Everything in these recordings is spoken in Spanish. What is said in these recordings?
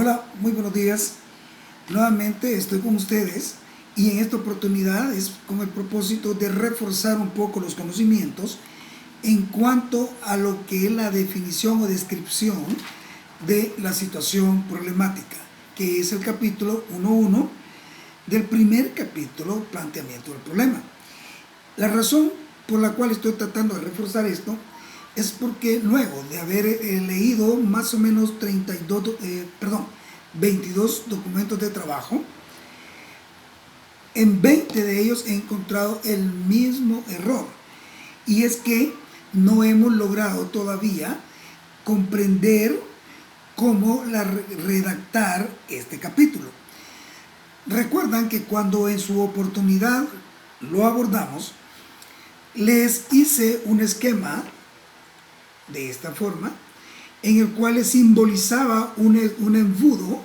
Hola, muy buenos días. Nuevamente estoy con ustedes y en esta oportunidad es con el propósito de reforzar un poco los conocimientos en cuanto a lo que es la definición o descripción de la situación problemática, que es el capítulo 1.1 del primer capítulo, planteamiento del problema. La razón por la cual estoy tratando de reforzar esto es porque luego de haber leído más o menos 22 documentos de trabajo, en 20 de ellos he encontrado el mismo error, y es que no hemos logrado todavía comprender cómo redactar este capítulo. Recuerdan que cuando en su oportunidad lo abordamos, les hice un esquema de esta forma, en el cual simbolizaba un embudo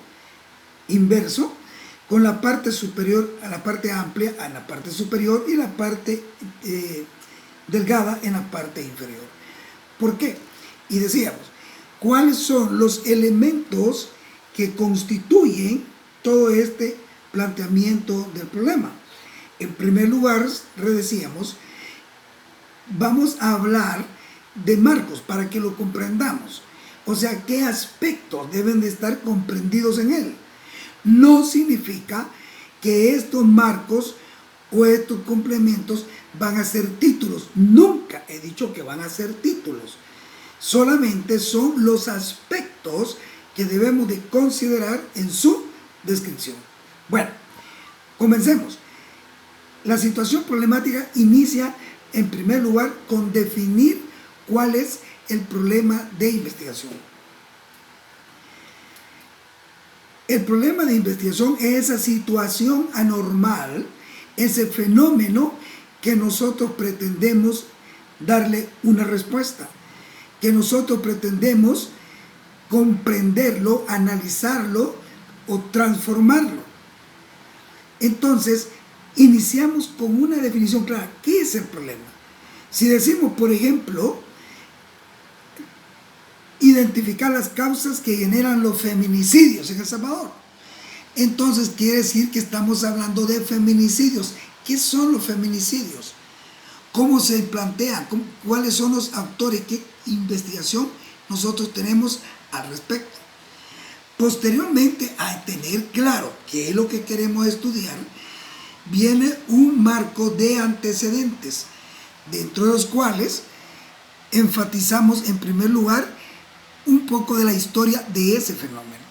inverso con la parte superior a la parte amplia en la parte superior y la parte delgada en la parte inferior. ¿Por qué? Y decíamos, ¿cuáles son los elementos que constituyen todo este planteamiento del problema? En primer lugar, decíamos, vamos a hablar de marcos para que lo comprendamos. O sea, ¿qué aspectos deben de estar comprendidos en él? No significa que estos marcos o estos complementos van a ser títulos. Nunca he dicho que van a ser títulos. Solamente son los aspectos que debemos de considerar en su descripción. Bueno, comencemos. La situación problemática inicia en primer lugar con definir cuál es el problema de investigación. El problema de investigación es esa situación anormal, ese fenómeno que nosotros pretendemos darle una respuesta, que nosotros pretendemos comprenderlo, analizarlo o transformarlo. Entonces, iniciamos con una definición clara. ¿Qué es el problema? Si decimos, por ejemplo, identificar las causas que generan los feminicidios en El Salvador, entonces quiere decir que estamos hablando de feminicidios. ¿Qué son los feminicidios? ¿Cómo se plantean? ¿Cuáles son los autores? ¿Qué investigación nosotros tenemos al respecto? Posteriormente, a tener claro qué es lo que queremos estudiar, viene un marco de antecedentes, dentro de los cuales enfatizamos en primer lugar un poco de la historia de ese fenómeno.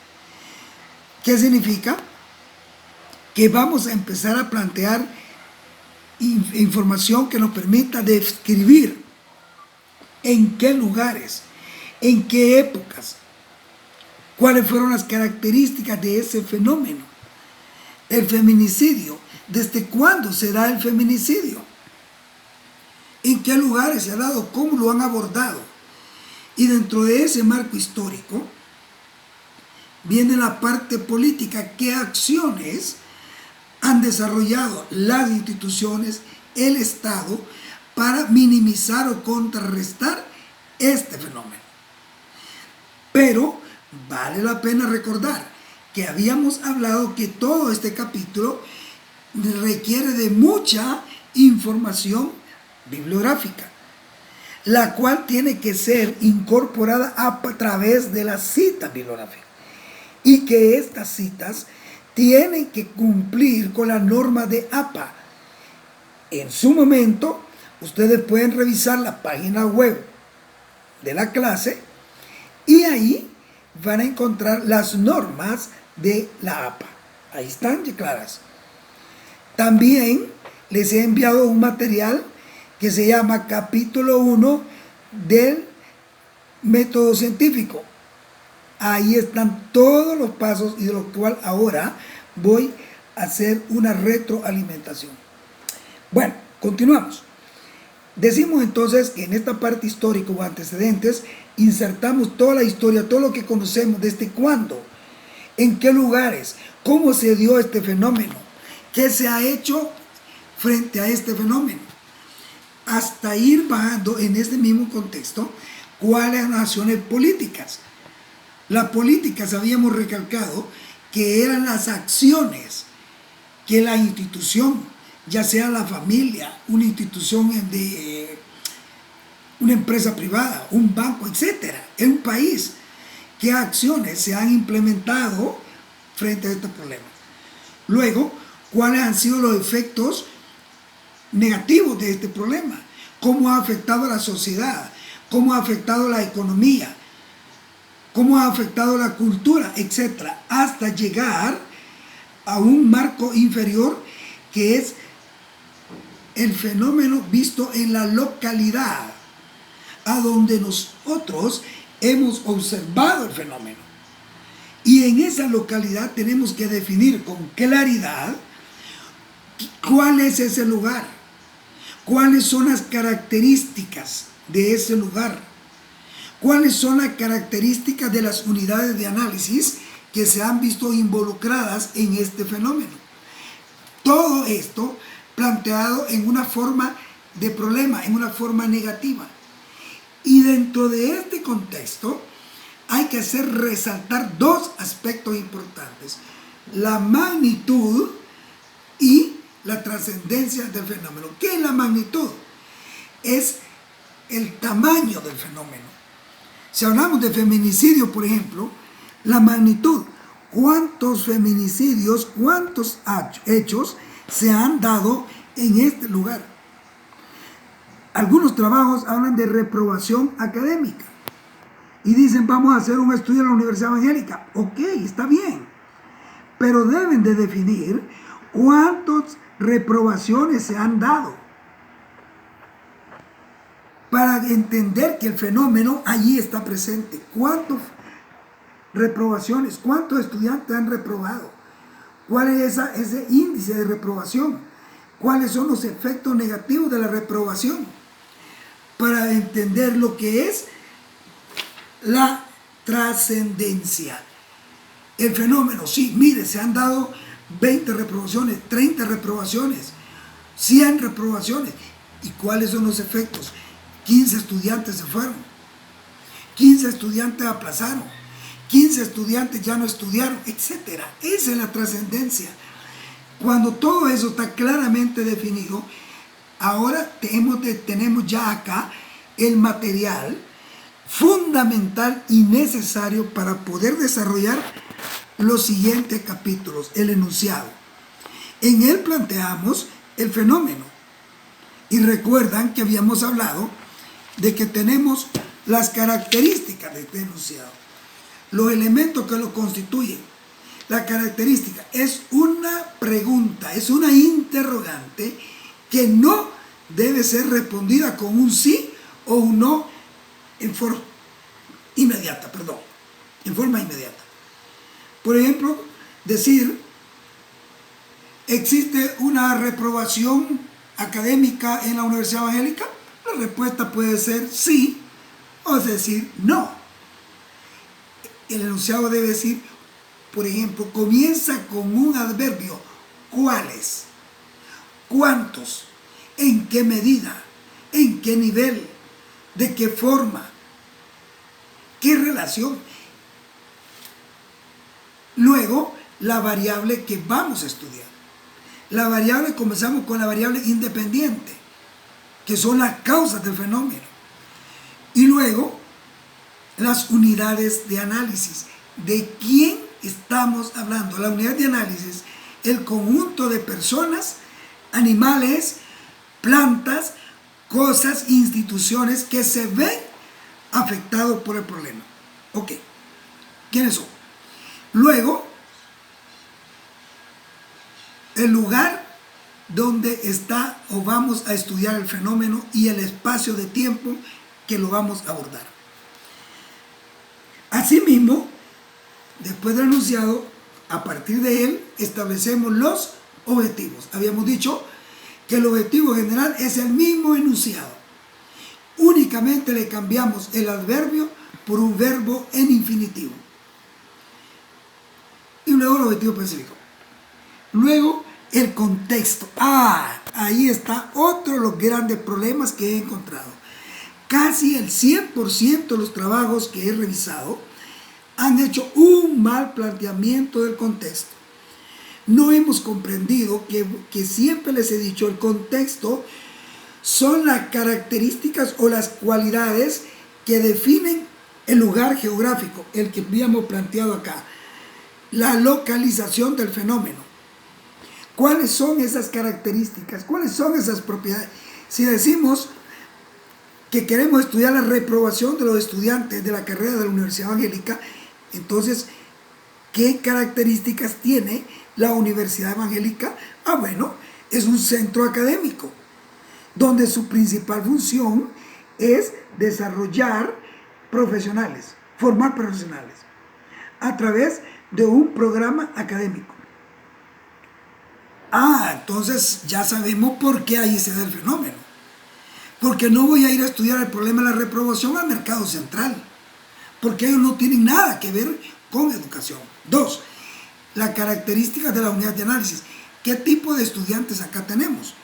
¿Qué significa? Que vamos a empezar a plantear información que nos permita describir en qué lugares, en qué épocas, cuáles fueron las características de ese fenómeno. El feminicidio, ¿desde cuándo se da el feminicidio? ¿En qué lugares se ha dado? ¿Cómo lo han abordado? Y dentro de ese marco histórico viene la parte política. ¿Qué acciones han desarrollado las instituciones, el Estado, para minimizar o contrarrestar este fenómeno? Pero vale la pena recordar que habíamos hablado que todo este capítulo requiere de mucha información bibliográfica, la cual tiene que ser incorporada a través de las citas bibliográficas, y que estas citas tienen que cumplir con la norma de APA. En su momento, ustedes pueden revisar la página web de la clase y ahí van a encontrar las normas de la APA. Ahí están claras. También les he enviado un material que se llama capítulo 1 del método científico. Ahí están todos los pasos, y de lo cual ahora voy a hacer una retroalimentación. Bueno, continuamos. Decimos entonces que en esta parte histórica o antecedentes insertamos toda la historia, todo lo que conocemos, desde cuándo, en qué lugares, cómo se dio este fenómeno, qué se ha hecho frente a este fenómeno, hasta ir bajando en este mismo contexto cuáles son las acciones políticas, La política, habíamos recalcado que eran las acciones que la institución, ya sea la familia, una institución de una empresa privada, un banco, etcétera, en un país, qué acciones se han implementado frente a este problema. Luego, cuáles han sido los efectos negativos de este problema, cómo ha afectado a la sociedad, cómo ha afectado la economía, cómo ha afectado la cultura, etcétera, hasta llegar a un marco inferior que es el fenómeno visto en la localidad, a donde nosotros hemos observado el fenómeno. Y en esa localidad tenemos que definir con claridad cuál es ese lugar, cuáles son las características de ese lugar, cuáles son las características de las unidades de análisis que se han visto involucradas en este fenómeno. Todo esto planteado en una forma de problema, en una forma negativa. Y dentro de este contexto hay que hacer resaltar dos aspectos importantes: la magnitud y la trascendencia del fenómeno. ¿Qué es la magnitud? Es el tamaño del fenómeno. Si hablamos de feminicidio, por ejemplo, la magnitud, ¿cuántos feminicidios, cuántos hechos se han dado en este lugar? Algunos trabajos hablan de reprobación académica y dicen, vamos a hacer un estudio en la Universidad Evangélica. Ok, está bien, pero deben de definir cuántas reprobaciones se han dado para entender que el fenómeno allí está presente. ¿Cuántas reprobaciones, cuántos estudiantes han reprobado? ¿Cuál es ese índice de reprobación? ¿Cuáles son los efectos negativos de la reprobación? Para entender lo que es la trascendencia. El fenómeno, sí, mire, se han dado 20 reprobaciones, 30 reprobaciones, 100 reprobaciones. ¿Y cuáles son los efectos? 15 estudiantes se fueron, 15 estudiantes aplazaron, 15 estudiantes ya no estudiaron, etc. Esa es la trascendencia. Cuando todo eso está claramente definido, ahora tenemos ya acá el material fundamental y necesario para poder desarrollar los siguientes capítulos, el enunciado. En él planteamos el fenómeno. Y recuerdan que habíamos hablado de que tenemos las características de este enunciado, los elementos que lo constituyen. La característica es una pregunta, es una interrogante que no debe ser respondida con un sí o un no en forma inmediata. Por ejemplo, decir, ¿existe una reprobación académica en la Universidad Evangélica? La respuesta puede ser sí o decir no. El enunciado debe decir, por ejemplo, comienza con un adverbio. ¿Cuáles? ¿Cuántos? ¿En qué medida? ¿En qué nivel? ¿De qué forma? ¿Qué relación? Luego, la variable que vamos a estudiar. La variable, comenzamos con la variable independiente, que son las causas del fenómeno. Y luego, las unidades de análisis. ¿De quién estamos hablando? La unidad de análisis, el conjunto de personas, animales, plantas, cosas, instituciones que se ven afectados por el problema. Ok, ¿quiénes son? Luego, el lugar donde está o vamos a estudiar el fenómeno y el espacio de tiempo que lo vamos a abordar. Asimismo, después del enunciado, a partir de él establecemos los objetivos. Habíamos dicho que el objetivo general es el mismo enunciado. Únicamente le cambiamos el adverbio por un verbo en infinitivo. Y luego el objetivo específico. Luego el contexto. Ahí está otro de los grandes problemas que he encontrado. Casi el 100% de los trabajos que he revisado han hecho un mal planteamiento del contexto. No hemos comprendido que siempre les he dicho, el contexto son las características o las cualidades que definen el lugar geográfico, el que habíamos planteado acá, la localización del fenómeno. ¿Cuáles son esas características? ¿Cuáles son esas propiedades? Si decimos que queremos estudiar la reprobación de los estudiantes de la carrera de la Universidad Evangélica, entonces, ¿qué características tiene la Universidad Evangélica? Bueno, es un centro académico, donde su principal función es desarrollar profesionales, formar profesionales, a través de un programa académico. Entonces ya sabemos por qué ahí se da el fenómeno. Porque no voy a ir a estudiar el problema de la reprobación al mercado central, porque ellos no tienen nada que ver con educación. 2, las características de la unidad de análisis. ¿Qué tipo de estudiantes acá tenemos?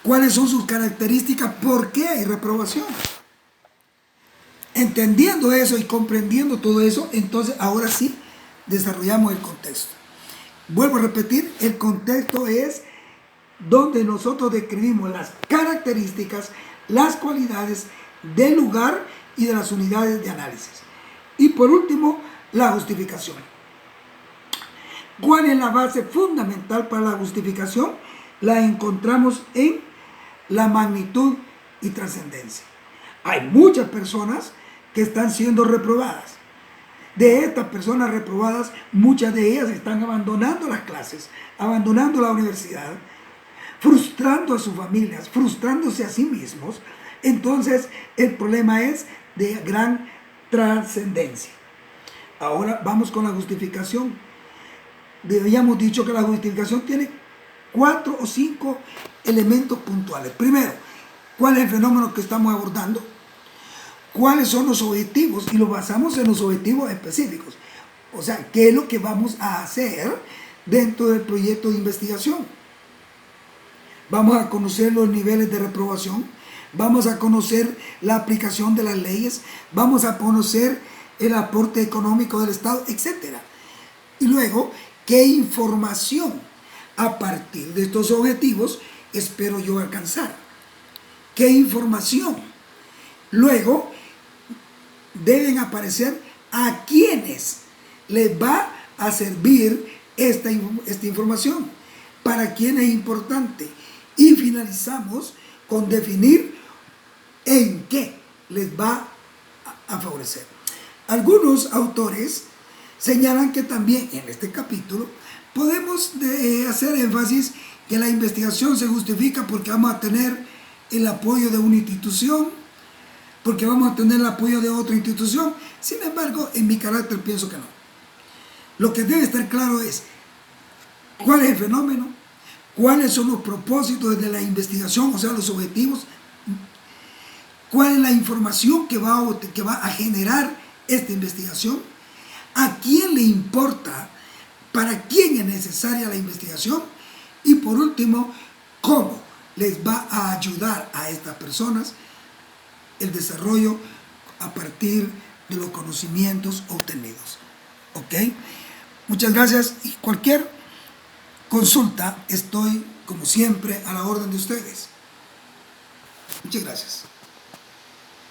¿Cuáles son sus características? ¿Por qué hay reprobación? Entendiendo eso y comprendiendo todo eso, entonces ahora sí desarrollamos el contexto. Vuelvo a repetir, el contexto es donde nosotros describimos las características, las cualidades del lugar y de las unidades de análisis. Y por último, la justificación. ¿Cuál es la base fundamental para la justificación? La encontramos en la magnitud y trascendencia. Hay muchas personas que están siendo reprobadas. De estas personas reprobadas, muchas de ellas están abandonando las clases, abandonando la universidad, frustrando a sus familias, frustrándose a sí mismos. Entonces, el problema es de gran trascendencia. Ahora vamos con la justificación. Habíamos dicho que la justificación tiene 4 o 5 elementos puntuales. Primero, ¿cuál es el fenómeno que estamos abordando? ¿Cuáles son los objetivos? Y lo basamos en los objetivos específicos. O sea, ¿qué es lo que vamos a hacer dentro del proyecto de investigación? Vamos a conocer los niveles de reprobación, vamos a conocer la aplicación de las leyes, vamos a conocer el aporte económico del Estado, etc. Y luego, ¿qué información a partir de estos objetivos espero yo alcanzar? ¿Qué información? Luego, deben aparecer a quienes les va a servir esta información, para quién es importante. Y finalizamos con definir en qué les va a favorecer. Algunos autores señalan que también en este capítulo podemos hacer énfasis que la investigación se justifica porque vamos a tener el apoyo de una institución, porque vamos a tener el apoyo de otra institución. Sin embargo, en mi carácter pienso que no. Lo que debe estar claro es cuál es el fenómeno, cuáles son los propósitos de la investigación, o sea, los objetivos, cuál es la información que va a generar esta investigación, a quién le importa, para quién es necesaria la investigación, y por último, cómo les va a ayudar a estas personas el desarrollo a partir de los conocimientos obtenidos. ¿Ok? Muchas gracias, y cualquier consulta, estoy como siempre a la orden de ustedes. Muchas gracias.